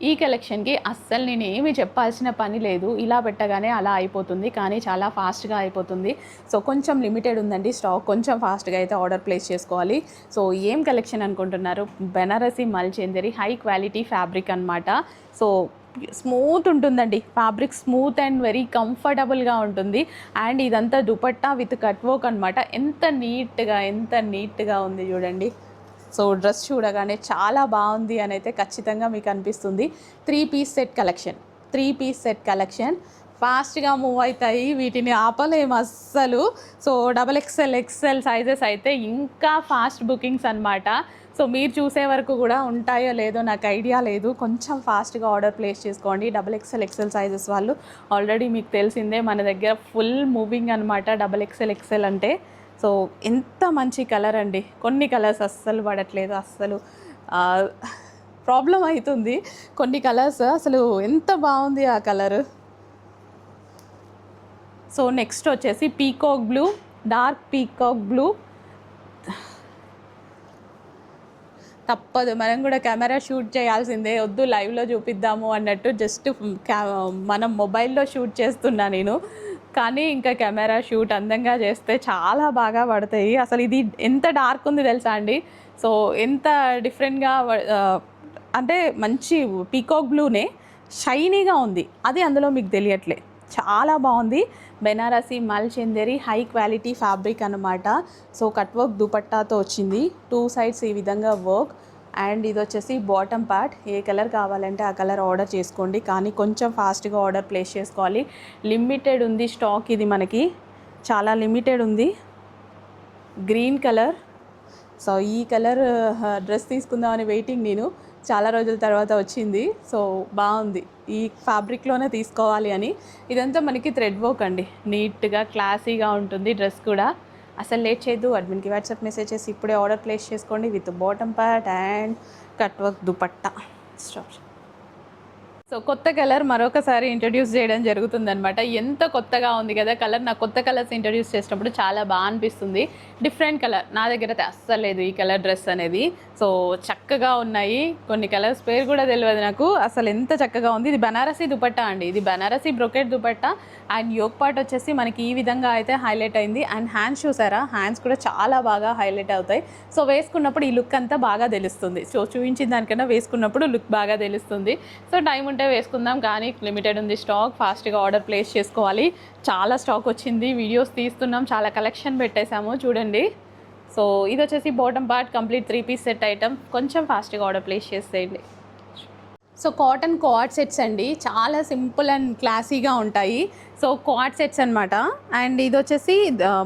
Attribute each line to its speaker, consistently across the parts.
Speaker 1: ఈ కలెక్షన్‌కి అస్సలు నేనేమి చెప్పాల్సిన పని లేదు. ఇలా పెట్టగానే అలా అయిపోతుంది. కానీ చాలా ఫాస్ట్‌గా అయిపోతుంది. సో, కొంచెం లిమిటెడ్ ఉందండి స్టాక్. కొంచెం ఫాస్ట్‌గా అయితే ఆర్డర్ ప్లేస్ చేసుకోవాలి. సో, ఏం కలెక్షన్ అనుకుంటున్నారు? బెనారసి మల్చందేరి హై క్వాలిటీ ఫ్యాబ్రిక్ అనమాట. సో, స్మూత్ ఉంటుందండి. ఫ్యాబ్రిక్ స్మూత్ అండ్ వెరీ కంఫర్టబుల్‌గా ఉంటుంది. అండ్ ఇదంతా దుపట్టా విత్ కట్ వర్క్ అనమాట. ఎంత నీట్‌గా ఉంది చూడండి. సో, డ్రెస్ చూడగానే చాలా బాగుంది అని అయితే ఖచ్చితంగా మీకు అనిపిస్తుంది. 3 piece set collection. 3 piece set collection ఫాస్ట్‌గా మూవ్ అవుతాయి. వీటిని ఆపలేము అస్సలు. So, double XL, XL sizes అయితే ఇంకా ఫాస్ట్ బుకింగ్స్ అనమాట. సో, మీరు చూసే వరకు కూడా ఉంటాయో లేదో నాకు ఐడియా లేదు. కొంచెం ఫాస్ట్‌గా ఆర్డర్ ప్లేస్ చేసుకోండి. డబల్ ఎక్స్ఎల్, ఎక్స్ఎల్ సైజెస్ వాళ్ళు ఆల్రెడీ మీకు తెలిసిందే మన దగ్గర ఫుల్ మూవింగ్ అనమాట డబల్ ఎక్స్ఎల్, ఎక్స్ఎల్ అంటే. సో, ఎంత మంచి కలర్ అండి. కొన్ని కలర్స్ అస్సలు పడట్లేదు. అస్సలు ప్రాబ్లమ్ అవుతుంది. కొన్ని కలర్స్ అసలు ఎంత బాగుంది ఆ కలరు. సో, నెక్స్ట్ వచ్చేసి peacock blue, dark peacock blue. తప్పదు, మనం కూడా కెమెరా షూట్ చేయాల్సిందే. వద్దు లైవ్లో చూపిద్దాము అన్నట్టు జస్ట్ మనం మొబైల్లో షూట్ చేస్తున్నా నేను. కానీ ఇంకా కెమెరా షూట్ అందంగా చేస్తే చాలా బాగా పడతాయి. అసలు ఇది ఎంత డార్క్ ఉంది తెలుసా అండి. సో, ఎంత డిఫరెంట్గా అంటే మంచి పీకాక్ బ్లూనే షైనీగా ఉంది. అది అందులో మీకు తెలియట్లే. చాలా బాగుంది. బెనారసి మల్చందేరి హై క్వాలిటీ ఫ్యాబ్రిక్ అనమాట. సో, కట్ వర్క్ దుపట్టాతో వచ్చింది. 2 సైడ్స్ ఈ విధంగా వర్క్. అండ్ ఇది వచ్చేసి బాటమ్ పార్ట్. ఏ కలర్ కావాలంటే ఆ కలర్ ఆర్డర్ చేసుకోండి. కానీ కొంచెం ఫాస్ట్గా ఆర్డర్ ప్లేస్ చేసుకోవాలి. లిమిటెడ్ ఉంది స్టాక్. ఇది మనకి చాలా లిమిటెడ్ ఉంది. Green colour. సో, ఈ కలర్ డ్రెస్ తీసుకుందామని వెయిటింగ్ నేను. చాలా రోజుల తర్వాత వచ్చింది. సో, బాగుంది. ఈ ఫ్యాబ్రిక్లోనే తీసుకోవాలి అని. ఇదంతా మనకి థ్రెడ్ వర్క్ అండి. నీట్గా క్లాసీగా ఉంటుంది డ్రెస్ కూడా. అసలు లేట్ చేయొద్దు. అడ్మిన్కి వాట్సాప్ మెసేజ్ చేసి ఇప్పుడే ఆర్డర్ ప్లేస్ చేసుకోండి with bottom part and cut work dupatta. Stop. So, కొత్త కలర్ మరొకసారి ఇంట్రడ్యూస్ చేయడం జరుగుతుందనమాట. ఎంత కొత్తగా ఉంది కదా కలర్. నాకు కొత్త కలర్స్ ఇంట్రడ్యూస్ చేసినప్పుడు చాలా బాగా అనిపిస్తుంది. డిఫరెంట్ కలర్ నా దగ్గర అయితే అస్సలు లేదు ఈ కలర్ డ్రెస్ అనేది. సో, చక్కగా ఉన్నాయి. కొన్ని కలర్స్ పేరు కూడా తెలియదు నాకు. అసలు ఎంత చక్కగా ఉంది. ఇది బనారసి దుపట్టా అండి. ఇది Banarasi brocade dupatta. And yoke part వచ్చేసి మనకి ఈ విధంగా అయితే హైలైట్ అయింది. అండ్ హ్యాండ్స్ చూసారా, హ్యాండ్స్ కూడా చాలా బాగా హైలైట్ అవుతాయి. సో, వేసుకున్నప్పుడు ఈ లుక్ అంతా బాగా తెలుస్తుంది. సో, చూపించిన దానికన్నా వేసుకున్నప్పుడు లుక్ బాగా తెలుస్తుంది. సో, టైం ఉంటే వేసుకుందాం. కానీ లిమిటెడ్ ఉంది స్టాక్. ఫాస్ట్గా ఆర్డర్ ప్లేస్ చేసుకోవాలి. చాలా స్టాక్ వచ్చింది. వీడియోస్ తీస్తున్నాం. చాలా కలెక్షన్ పెట్టేశాము చూడండి. సో, ఇది వచ్చేసి bottom part complete 3 piece set item. కొంచెం ఫాస్ట్గా ఆర్డర్ ప్లేస్ చేసేయండి. సో, కాటన్ కోఆర్డ్ సెట్స్ అండి. చాలా సింపుల్ అండ్ క్లాసీగా ఉంటాయి. సో, కోఆర్డ్ సెట్స్ అనమాట. అండ్ ఇది వచ్చేసి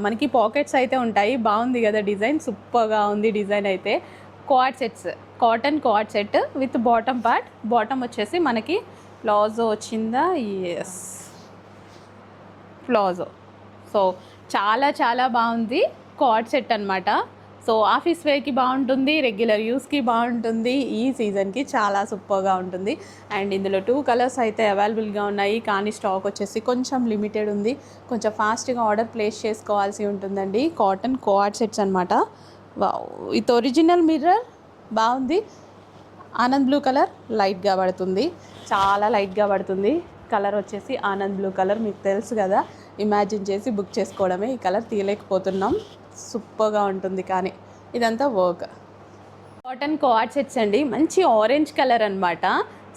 Speaker 1: మనకి పాకెట్స్ అయితే ఉంటాయి. బాగుంది కదా డిజైన్. సూపర్గా ఉంది డిజైన్ అయితే. Coord sets, cotton coord set with bottom part. Bottom వచ్చేసి మనకి ప్లాజో వచ్చిందా? Yes, palazzo. సో, చాలా బాగుంది. కోఆర్డ్ సెట్ అనమాట. సో, ఆఫీస్ వేర్కి బాగుంటుంది, రెగ్యులర్ యూస్కి బాగుంటుంది. ఈ సీజన్కి చాలా సూపర్గా ఉంటుంది. అండ్ ఇందులో 2 కలర్స్ అయితే అవైలబుల్గా ఉన్నాయి. కానీ స్టాక్ వచ్చేసి కొంచెం లిమిటెడ్ ఉంది. కొంచెం ఫాస్ట్గా ఆర్డర్ ప్లేస్ చేసుకోవాల్సి ఉంటుందండి. కాటన్ కోఆర్డ్ సెట్స్ అనమాట. With original mirror. బాగుంది. ఆనంద్ బ్లూ కలర్ లైట్గా పడుతుంది. చాలా లైట్గా పడుతుంది. కలర్ వచ్చేసి ఆనంద్ బ్లూ కలర్. మీకు తెలుసు కదా, ఇమాజిన్ చేసి బుక్ చేసుకోవడమే. ఈ కలర్ తీయలేకపోతున్నాం. సూపర్గా ఉంటుంది. కానీ ఇదంతా వర్క్. కాటన్ కోఆర్డ్ సెట్స్ అండి. మంచి ఆరెంజ్ కలర్ అనమాట.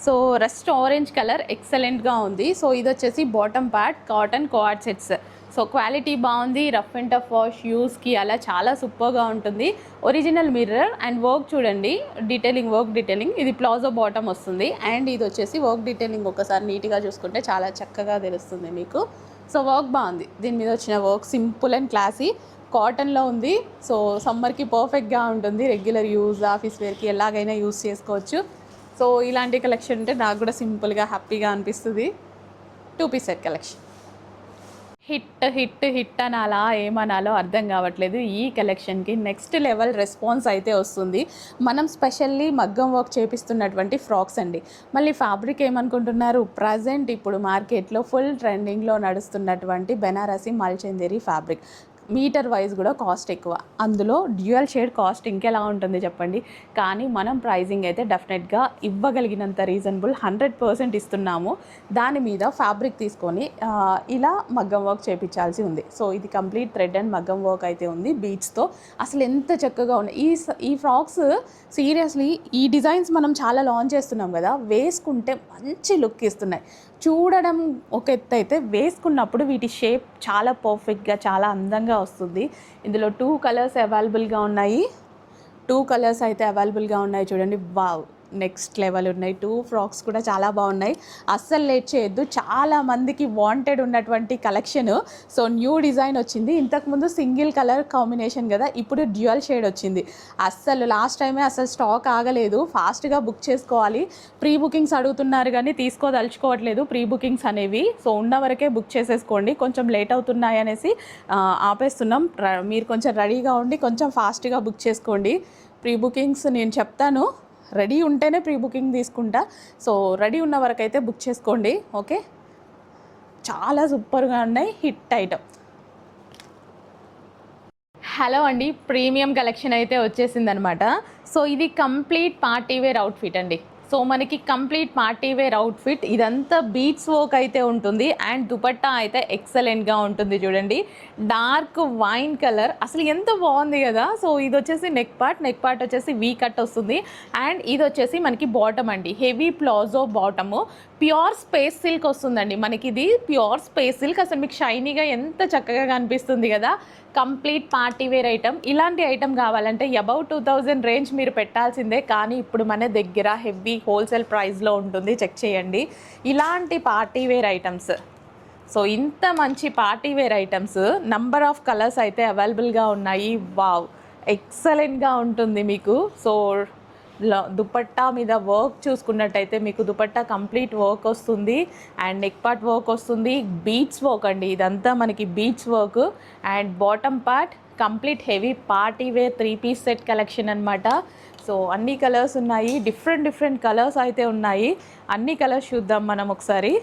Speaker 1: సో, రస్ట్ ఆరెంజ్ కలర్ ఎక్సలెంట్గా ఉంది. సో, ఇది వచ్చేసి bottom part cotton coord sets. So, quality బాగుంది. రఫ్ అండ్ టఫ్ వాష్ యూస్కి అలా చాలా సూపర్గా ఉంటుంది. ఒరిజినల్ మిర్రర్ అండ్ వర్క్ చూడండి. Work detailing. ఇది ప్లాజో బాటమ్ వస్తుంది. అండ్ ఇది వచ్చేసి వర్క్ డీటెయిలింగ్ ఒకసారి నీట్గా చూసుకుంటే చాలా చక్కగా తెలుస్తుంది మీకు. సో, వర్క్ బాగుంది. దీని మీద వచ్చిన వర్క్ సింపుల్ అండ్ క్లాసీ. కాటన్లో ఉంది. సో, సమ్మర్కి పర్ఫెక్ట్గా ఉంటుంది. రెగ్యులర్ యూజ్, ఆఫీస్ వేర్కి ఎలాగైనా యూజ్ చేసుకోవచ్చు. సో, ఇలాంటి కలెక్షన్ ఉంటే నాకు కూడా సింపుల్గా హ్యాపీగా అనిపిస్తుంది. 2 పీస్ సెట్ కలెక్షన్ హిట్ అనాలా ఏమనాలో అర్థం కావట్లేదు. ఈ కలెక్షన్కి నెక్స్ట్ లెవెల్ రెస్పాన్స్ అయితే వస్తుంది. మనం స్పెషల్లీ మగ్గం వర్క్ చేపిస్తున్నటువంటి ఫ్రాక్స్ అండి. మళ్ళీ ఫ్యాబ్రిక్ ఏమనుకుంటున్నారు? ప్రజెంట్ ఇప్పుడు మార్కెట్లో ఫుల్ ట్రెండింగ్లో నడుస్తున్నటువంటి బెనారసి మల్చందేరి ఫ్యాబ్రిక్. మీటర్ వైజ్ కూడా కాస్ట్ ఎక్కువ. అందులో డ్యూయల్ షేడ్ కాస్ట్ ఇంకెలా ఉంటుంది చెప్పండి. కానీ మనం ప్రైజింగ్ అయితే డెఫినెట్గా ఇవ్వగలిగినంత రీజనబుల్ 100% ఇస్తున్నాము. దాని మీద ఫ్యాబ్రిక్ తీసుకొని ఇలా మగ్గం వర్క్ చేయించాల్సి ఉంది. సో ఇది కంప్లీట్ థ్రెడ్ అండ్ మగ్గం వర్క్ అయితే ఉంది బీడ్స్తో. అసలు ఎంత చక్కగా ఉన్నాయి ఈ ఫ్రాక్స్. సీరియస్లీ ఈ డిజైన్స్ మనం చాలా లాంచ్ చేస్తున్నాం కదా, వేసుకుంటే మంచి లుక్ ఇస్తున్నాయి. చూడడం ఒక ఎత్తు అయితే వేసుకున్నప్పుడు వీటి షేప్ చాలా పర్ఫెక్ట్గా చాలా అందంగా వస్తుంది. ఇందులో 2 కలర్స్ అవైలబుల్గా ఉన్నాయి. 2 కలర్స్ అయితే అవైలబుల్గా ఉన్నాయి చూడండి. వావ్, నెక్స్ట్ లెవెల్ ఉన్నాయి. 2 ఫ్రాక్స్ కూడా చాలా బాగున్నాయి. అస్సలు లేట్ చేయొద్దు. చాలా మందికి వాంటెడ్ ఉన్నటువంటి కలెక్షన్. సో న్యూ డిజైన్ వచ్చింది. ఇంతకుముందు సింగిల్ కలర్ కాంబినేషన్ కదా, ఇప్పుడు డ్యూయల్ షేడ్ వచ్చింది. అస్సలు లాస్ట్ టైమే అసలు స్టాక్ ఆగలేదు. ఫాస్ట్గా బుక్ చేసుకోవాలి. ప్రీ బుకింగ్స్ అడుగుతున్నారు కానీ తీసుకోదలుచుకోవట్లేదు ప్రీ బుకింగ్స్ అనేవి. సో ఉన్న వరకే బుక్ చేసేసుకోండి. కొంచెం లేట్ అవుతున్నాయి అనేసి ఆపేస్తున్నాం. మీరు కొంచెం రెడీగా ఉండి కొంచెం ఫాస్ట్గా బుక్ చేసుకోండి. ప్రీ బుకింగ్స్ నేను చెప్తాను, రెడీ ఉంటేనే ప్రీ బుకింగ్ తీసుకుంటా. సో రెడీ ఉన్న వరకు అయితే బుక్ చేసుకోండి. ఓకే, చాలా సూపర్గా ఉన్నాయి. Hit item. హలో అండి, ప్రీమియం కలెక్షన్ అయితే వచ్చేసిందనమాట. సో ఇది కంప్లీట్ పార్టీ వేర్ అవుట్ఫిట్ అండి. సో మనకి కంప్లీట్ పార్టీ వేర్ అవుట్ఫిట్. ఇదంతా బీట్స్ వర్క్ అయితే ఉంటుంది అండ్ దుపట్టా అయితే ఎక్సలెంట్గా ఉంటుంది చూడండి. డార్క్ వైన్ కలర్, అసలు ఎంత బాగుంది కదా. సో ఇది వచ్చేసి నెక్ పార్ట్ వచ్చేసి వీ కట్ వస్తుంది. అండ్ ఇది వచ్చేసి మనకి బాటమ్ అండి, heavy palazzo bottom. Pure space silk వస్తుందండి మనకి. ఇది ప్యూర్ స్పేస్ సిల్క్. అసలు మీకు షైనీగా ఎంత చక్కగా కనిపిస్తుంది కదా. Complete party wear item. ఇలాంటి ఐటమ్ కావాలంటే అబౌట్ 2000 రేంజ్ మీరు పెట్టాల్సిందే. కానీ ఇప్పుడు మన దగ్గర హెవీ హోల్సేల్ ప్రైస్లో ఉంటుంది, చెక్ చేయండి. ఇలాంటి పార్టీ వేర్ ఐటమ్స్, సో ఇంత మంచి party wear items number of colours అయితే అవైలబుల్గా ఉన్నాయి. వావ్, ఎక్సలెంట్గా ఉంటుంది మీకు. సో దుపట్టా మీద వర్క్ చూసుకున్నట్టయితే మీకు దుపట్టా కంప్లీట్ వర్క్ వస్తుంది అండ్ నెక్ పార్ట్ వర్క్ వస్తుంది. బీట్స్ వర్క్ అండి, ఇదంతా మనకి beads work. And bottom part complete heavy party wear 3 piece set collection అనమాట. సో అన్ని కలర్స్ ఉన్నాయి, డిఫరెంట్ కలర్స్ అయితే ఉన్నాయి. అన్ని కలర్స్ చూద్దాం మనం ఒకసారి.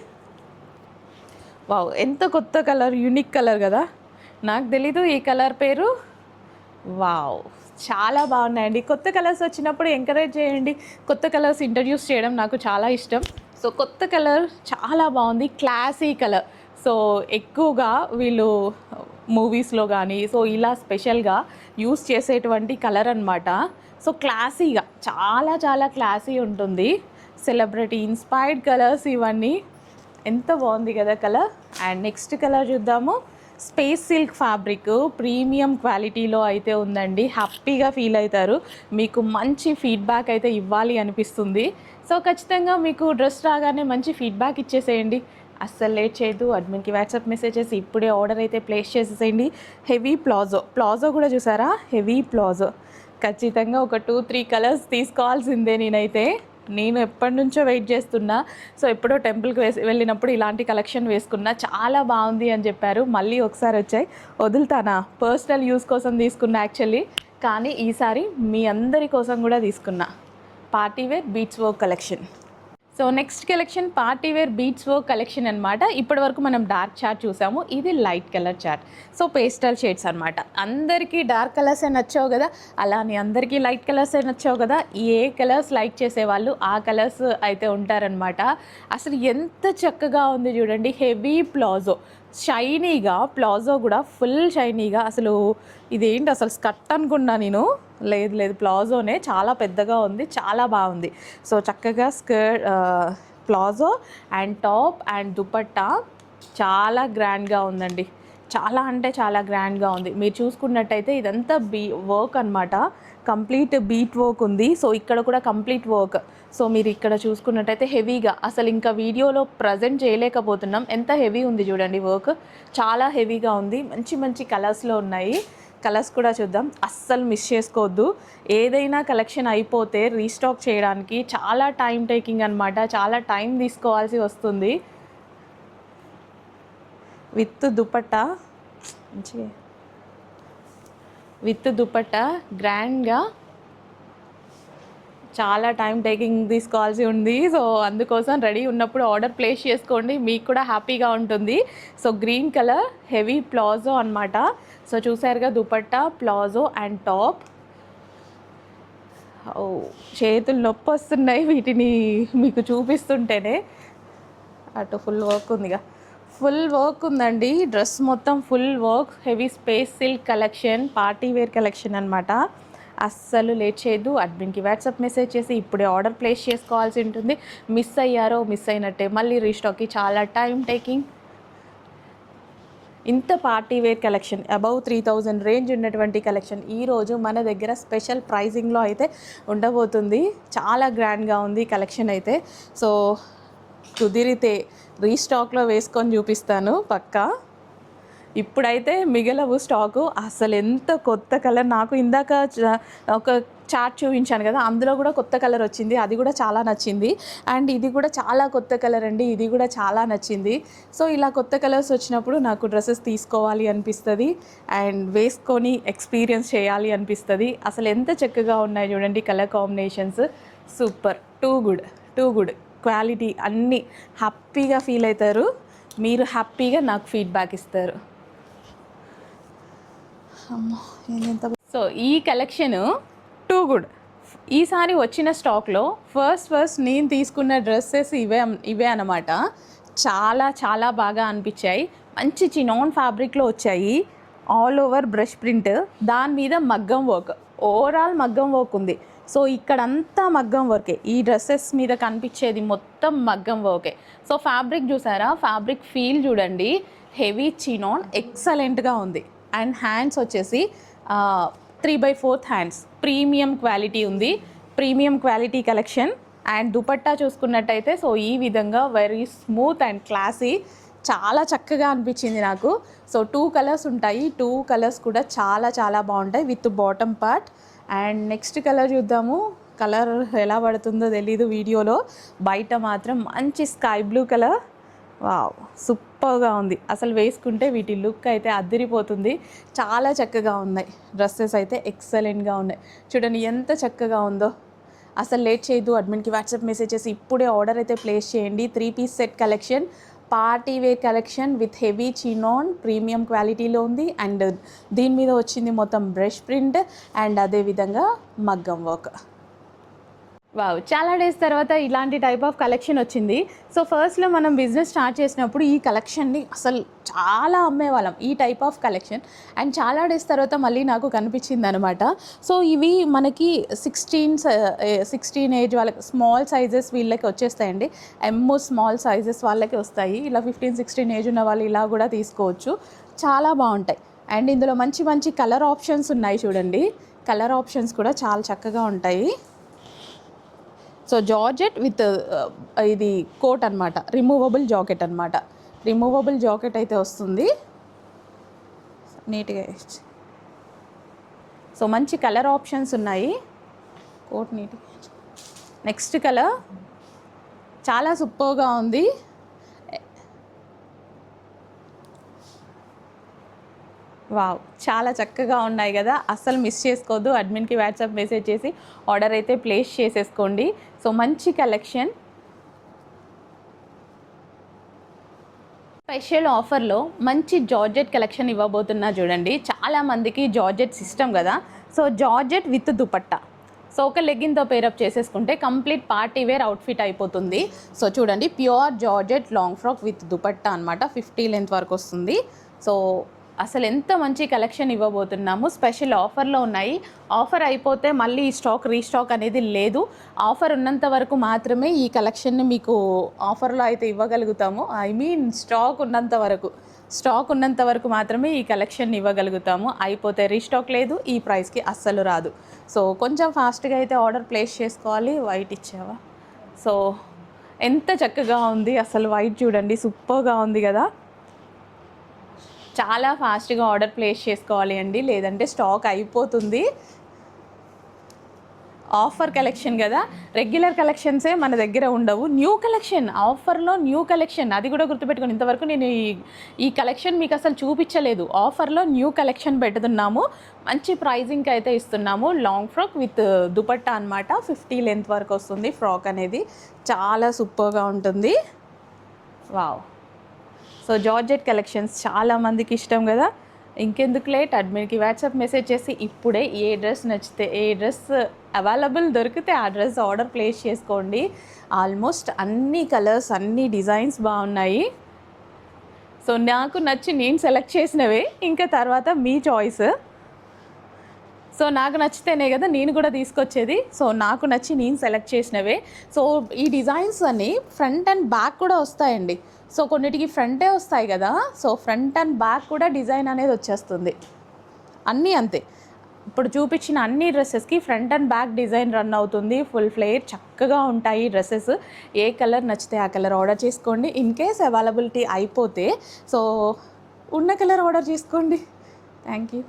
Speaker 1: వావ్, ఎంత కొత్త కలర్, యూనిక్ కలర్ కదా. నాకు తెలీదు ఈ కలర్ పేరు. వావ్, చాలా బాగున్నాయండి. కొత్త కలర్స్ వచ్చినప్పుడు ఎంకరేజ్ చేయండి. కొత్త కలర్స్ ఇంట్రడ్యూస్ చేయడం నాకు చాలా ఇష్టం. సో కొత్త కలర్ చాలా బాగుంది, క్లాసీ కలర్. సో ఎక్కువగా వీళ్ళు మూవీస్లో కానీ సో ఇలా స్పెషల్గా యూస్ చేసేటువంటి కలర్ అనమాట. సో క్లాసీగా చాలా క్లాసీ ఉంటుంది. సెలబ్రిటీ ఇన్స్పైర్డ్ కలర్స్ ఇవన్నీ. ఎంత బాగుంది కదా కలర్. అండ్ నెక్స్ట్ కలర్ చూద్దాము. స్పేస్ సిల్క్ ఫ్యాబ్రిక్ ప్రీమియం క్వాలిటీలో అయితే ఉందండి. హ్యాపీగా ఫీల్ అవుతారు. మీకు మంచి ఫీడ్బ్యాక్ అయితే ఇవ్వాలి అనిపిస్తుంది. సో ఖచ్చితంగా మీకు డ్రెస్ రాగానే మంచి ఫీడ్బ్యాక్ ఇచ్చేసేయండి. అస్సలు లేట్ చేయదు. అడ్మిన్కి వాట్సాప్ మెసేజ్ చేసి ఇప్పుడే ఆర్డర్ అయితే ప్లేస్ చేసేసేయండి. హెవీ ప్లాజో కూడా చూసారా, హెవీ ప్లాజో. ఖచ్చితంగా ఒక 2-3 కలర్స్ తీసుకోవాల్సిందే. నేను ఎప్పటి నుంచో వెయిట్ చేస్తున్నా. సో ఎప్పుడో టెంపుల్కి వెళ్ళినప్పుడు ఇలాంటి కలెక్షన్ వేసుకున్నా, చాలా బాగుంది అని చెప్పారు. మళ్ళీ ఒకసారి వచ్చాయి, వదులుతానా. పర్సనల్ యూస్ కోసం తీసుకున్నా యాక్చువల్లీ, కానీ ఈసారి మీ అందరి కోసం కూడా తీసుకున్నా. Party wear beads work collection. So next collection party wear beads work collection అనమాట. ఇప్పటి వరకు మనం డార్క్ చార్ట్ చూసాము, ఇది light colour chart. So pastel shades అనమాట. అందరికీ డార్క్ కలర్సే నచ్చావు కదా, అలానే అందరికీ లైట్ కలర్సే నచ్చావు కదా. ఏ కలర్స్ లైక్ చేసేవాళ్ళు ఆ కలర్స్ అయితే ఉంటారనమాట. అసలు ఎంత చక్కగా ఉంది చూడండి. హెవీ ప్లాజో, షైనీగా ప్లాజో కూడా ఫుల్ షైనీగా. అసలు ఇదేంటి, అసలు స్కర్ట్ అనుకున్నా నేను. లేదు ప్లాజోనే, చాలా పెద్దగా ఉంది, చాలా బాగుంది. సో చక్కగా palazzo and top and dupatta చాలా గ్రాండ్గా ఉందండి. చాలా అంటే చాలా గ్రాండ్గా ఉంది. మీరు చూసుకున్నట్టయితే ఇదంతా వర్క్ అనమాట. కంప్లీట్ బీట్ వర్క్ ఉంది. సో ఇక్కడ కూడా కంప్లీట్ వర్క్. సో మీరు ఇక్కడ చూసుకున్నట్టయితే హెవీగా, అసలు ఇంకా వీడియోలో ప్రజెంట్ చేయలేకపోతున్నాం, ఎంత హెవీ ఉంది చూడండి వర్క్. చాలా హెవీగా ఉంది. మంచి కలర్స్లో ఉన్నాయి. కలర్స్ కూడా చూద్దాం, అస్సలు మిస్ చేసుకోవద్దు. ఏదైనా కలెక్షన్ అయిపోతే రీస్టాక్ చేయడానికి చాలా టైం టేకింగ్ అనమాట. చాలా టైం తీసుకోవాల్సి వస్తుంది. విత్ దుపట్టా, గ్రాండ్గా చాలా టైం టేకింగ్ తీసుకోవాల్సి ఉంది. సో అందుకోసం రెడీ ఉన్నప్పుడు ఆర్డర్ ప్లేస్ చేసుకోండి, మీకు కూడా హ్యాపీగా ఉంటుంది. So green colour heavy palazzo అనమాట. సో చూసారుగా దుపట్టా, ప్లాజో అండ్ టాప్. చేతులు నొప్పి వస్తున్నాయి వీటిని మీకు చూపిస్తుంటేనే. అటు ఫుల్ వర్క్ ఉందిగా, ఫుల్ వర్క్ ఉందండి. డ్రెస్ మొత్తం full work, heavy space silk collection, party wear collection అనమాట. అస్సలు లేట్ చేయొద్దు, అడ్మిన్కి వాట్సాప్ మెసేజ్ చేసి ఇప్పుడే ఆర్డర్ ప్లేస్ చేసుకోవాల్సి ఉంటుంది. మిస్ అయ్యారో మిస్ అయినట్టే, మళ్ళీ రీస్టాక్కి చాలా టైం టేకింగ్. ఇంత party wear collection above 3000 range ఉన్నటువంటి కలెక్షన్ ఈరోజు మన దగ్గర స్పెషల్ ప్రైజింగ్లో అయితే ఉండబోతుంది. చాలా గ్రాండ్గా ఉంది కలెక్షన్ అయితే. సో కుదిరితే రీస్టాక్లో వేసుకొని చూపిస్తాను పక్కా. ఇప్పుడైతే మిగలవు స్టాకు. అసలు ఎంత కొత్త కలర్, నాకు ఇందాక ఒక చార్ట్ చూపించాను కదా, అందులో కూడా కొత్త కలర్ వచ్చింది, అది కూడా చాలా నచ్చింది. అండ్ ఇది కూడా చాలా కొత్త కలర్ అండి, ఇది కూడా చాలా నచ్చింది. సో ఇలా కొత్త కలర్స్ వచ్చినప్పుడు నాకు డ్రెస్సెస్ తీసుకోవాలి అనిపిస్తుంది అండ్ వేసుకొని ఎక్స్పీరియన్స్ చేయాలి అనిపిస్తుంది. అసలు ఎంత చక్కగా ఉన్నాయి చూడండి colour combinations, super, too good quality, అన్నీ హ్యాపీగా ఫీల్ అవుతారు మీరు, హ్యాపీగా నాకు ఫీడ్బ్యాక్ ఇస్తారు. సో ఈ కలెక్షన్ టూ గుడ్. ఈసారి వచ్చిన స్టాక్లో ఫస్ట్ నేను తీసుకున్న డ్రెస్సెస్ ఇవే అన్నమాట. చాలా బాగా అనిపించాయి. మంచి చినాన్ ఫ్యాబ్రిక్లో వచ్చాయి, ఆల్ ఓవర్ బ్రష్ ప్రింట్, దాని మీద మగ్గం వర్క్, ఓవరాల్ మగ్గం వర్క్ ఉంది. సో ఇక్కడంతా మగ్గం వర్కే, ఈ డ్రెస్సెస్ మీద కనిపించేది మొత్తం మగ్గం వర్కే. సో ఫ్యాబ్రిక్ చూసారా, ఫ్యాబ్రిక్ ఫీల్ చూడండి, హెవీ చినాన్, ఎక్సలెంట్గా ఉంది. అండ్ హ్యాండ్స్ వచ్చేసి 3/4 హ్యాండ్స్, ప్రీమియం క్వాలిటీ ఉంది, premium quality collection. And dupatta చూసుకున్నట్టయితే సో ఈ విధంగా వెరీ స్మూత్ అండ్ క్లాసీ, చాలా చక్కగా అనిపించింది నాకు. సో 2 కలర్స్ ఉంటాయి, 2 కలర్స్ కూడా చాలా బాగుంటాయి with bottom part. And next colour చూద్దాము. కలర్ ఎలా పడుతుందో తెలీదు వీడియోలో, బయట మాత్రం మంచి స్కై బ్లూ కలర్. వావ్, సూపర్గా ఉంది. అసలు వేసుకుంటే వీటి లుక్ అయితే అదిరిపోతుంది. చాలా చక్కగా ఉన్నాయి డ్రెస్సెస్ అయితే, ఎక్సలెంట్గా ఉన్నాయి. చూడండి ఎంత చక్కగా ఉందో. అసలు లేట్ చేయొద్దు, అడ్మిన్కి వాట్సాప్ మెసేజ్ చేసి ఇప్పుడే ఆర్డర్ అయితే ప్లేస్ చేయండి. 3 piece set collection, party wear collection with heavy chinon, premium క్వాలిటీలో ఉంది. అండ్ దీని మీద వచ్చింది మొత్తం బ్రష్ ప్రింట్ అండ్ అదేవిధంగా మగ్గం వర్క్. వావ్, చాలా డేస్ తర్వాత ఇలాంటి టైప్ ఆఫ్ కలెక్షన్ వచ్చింది. సో ఫస్ట్లో మనం బిజినెస్ స్టార్ట్ చేసినప్పుడు ఈ కలెక్షన్ని అసలు చాలా అమ్మేవాళ్ళం, ఈ టైప్ ఆఫ్ కలెక్షన్. అండ్ చాలా డేస్ తర్వాత మళ్ళీ నాకు కనిపించింది అనమాట. సో ఇవి మనకి 16 ఏజ్ వాళ్ళకి, స్మాల్ సైజెస్ వీళ్ళకి వచ్చేస్తాయండి. స్మాల్ సైజెస్ వాళ్ళకి వస్తాయి. ఇలా 15-16 ఏజ్ ఉన్న వాళ్ళు ఇలా కూడా తీసుకోవచ్చు, చాలా బాగుంటాయి. అండ్ ఇందులో మంచి కలర్ ఆప్షన్స్ ఉన్నాయి చూడండి, కలర్ ఆప్షన్స్ కూడా చాలా చక్కగా ఉంటాయి. సో జార్జెట్ విత్ ఇది కోట్ అనమాట, రిమూవబుల్ జాకెట్ అనమాట. రిమూవబుల్ జాకెట్ అయితే వస్తుంది నీట్గా. సో మంచి కలర్ ఆప్షన్స్ ఉన్నాయి, కోట్ నీట్గా. నెక్స్ట్ కలర్ చాలా సూపర్గా ఉంది. వావ్, చాలా చక్కగా ఉన్నాయి కదా, అస్సలు మిస్ చేసుకోవద్దు. అడ్మిన్కి వాట్సాప్ మెసేజ్ చేసి ఆర్డర్ అయితే ప్లేస్ చేసేసుకోండి. సో మంచి కలెక్షన్. స్పెషల్ ఆఫర్లో మంచి జార్జెట్ కలెక్షన్ ఇవ్వబోతున్నా చూడండి. చాలామందికి జార్జెట్ సిస్టమ్ కదా, so georgette with dupatta. So ఒక లెగ్గిన్తో పేరప్ చేసేసుకుంటే కంప్లీట్ పార్టీ వేర్ అవుట్ఫిట్ అయిపోతుంది. సో చూడండి, pure georgette long frock with dupatta అనమాట, 50 లెంత్ వరకు వస్తుంది. సో అసలు ఎంత మంచి కలెక్షన్ ఇవ్వబోతున్నాము. స్పెషల్ ఆఫర్లో ఉన్నాయి, ఆఫర్ అయిపోతే మళ్ళీ ఈ స్టాక్ రీస్టాక్ అనేది లేదు. ఆఫర్ ఉన్నంత వరకు మాత్రమే ఈ కలెక్షన్ని మీకు ఆఫర్లో అయితే ఇవ్వగలుగుతాము. స్టాక్ ఉన్నంత వరకు మాత్రమే ఈ కలెక్షన్ ఇవ్వగలుగుతాము. అయిపోతే రీస్టాక్ లేదు, ఈ ప్రైస్కి అస్సలు రాదు. సో కొంచెం ఫాస్ట్గా అయితే ఆర్డర్ ప్లేస్ చేసుకోవాలి. వైట్ ఇచ్చావా? సో ఎంత చక్కగా ఉంది అసలు, వైట్ చూడండి, సూపర్గా ఉంది కదా. చాలా ఫాస్ట్గా ఆర్డర్ ప్లేస్ చేసుకోవాలి అండి, లేదంటే స్టాక్ అయిపోతుంది. ఆఫర్ కలెక్షన్ కదా, రెగ్యులర్ కలెక్షన్సే మన దగ్గర ఉండవు. న్యూ కలెక్షన్, ఆఫర్లో న్యూ కలెక్షన్, అది కూడా గుర్తుపెట్టుకోండి. ఇంతవరకు నేను ఈ కలెక్షన్ మీకు అసలు చూపించలేదు. ఆఫర్లో న్యూ కలెక్షన్ పెడుతున్నాము, మంచి ప్రైజింగ్కి అయితే ఇస్తున్నాము. లాంగ్ ఫ్రాక్ విత్ దుపట్టా అనమాట. 50 లెంత్ వరకు వస్తుంది ఫ్రాక్ అనేది, చాలా సూపర్గా ఉంటుంది. వావ్. సో జార్జెట్ కలెక్షన్స్ చాలామందికి ఇష్టం కదా. ఇంకెందుకు లేట్, అడ్మిన్కి వాట్సాప్ మెసేజ్ చేసి ఇప్పుడే ఏ డ్రెస్ నచ్చితే, ఏ డ్రెస్ అవైలబుల్ దొరికితే ఆ డ్రెస్ ఆర్డర్ ప్లేస్ చేసుకోండి. ఆల్మోస్ట్ అన్ని కలర్స్, అన్ని డిజైన్స్ బాగున్నాయి. సో నాకు నచ్చి నేను సెలెక్ట్ చేసినవే, ఇంకా తర్వాత మీ చాయిస్. సో నాకు నచ్చితేనే కదా నేను కూడా తీసుకొచ్చేది. సో నాకు నచ్చి నేను సెలెక్ట్ చేసినవే. సో ఈ డిజైన్స్ అన్నీ ఫ్రంట్ అండ్ బ్యాక్ కూడా వస్తాయండి. సో కొన్నిటికి ఫ్రంటే వస్తాయి కదా, సో ఫ్రంట్ అండ్ బ్యాక్ కూడా డిజైన్ అనేది వచ్చేస్తుంది. అన్నీ అంతే, ఇప్పుడు చూపించిన అన్ని డ్రెస్సెస్కి front and back design run అవుతుంది. ఫుల్ ఫ్లేర్ చక్కగా ఉంటాయి డ్రెస్సెస్. ఏ కలర్ నచ్చితే ఆ కలర్ ఆర్డర్ చేసుకోండి. ఇన్ కేస్ అవైలబిలిటీ అయిపోతే సో ఉన్న కలర్ ఆర్డర్ చేసుకోండి. Thank you.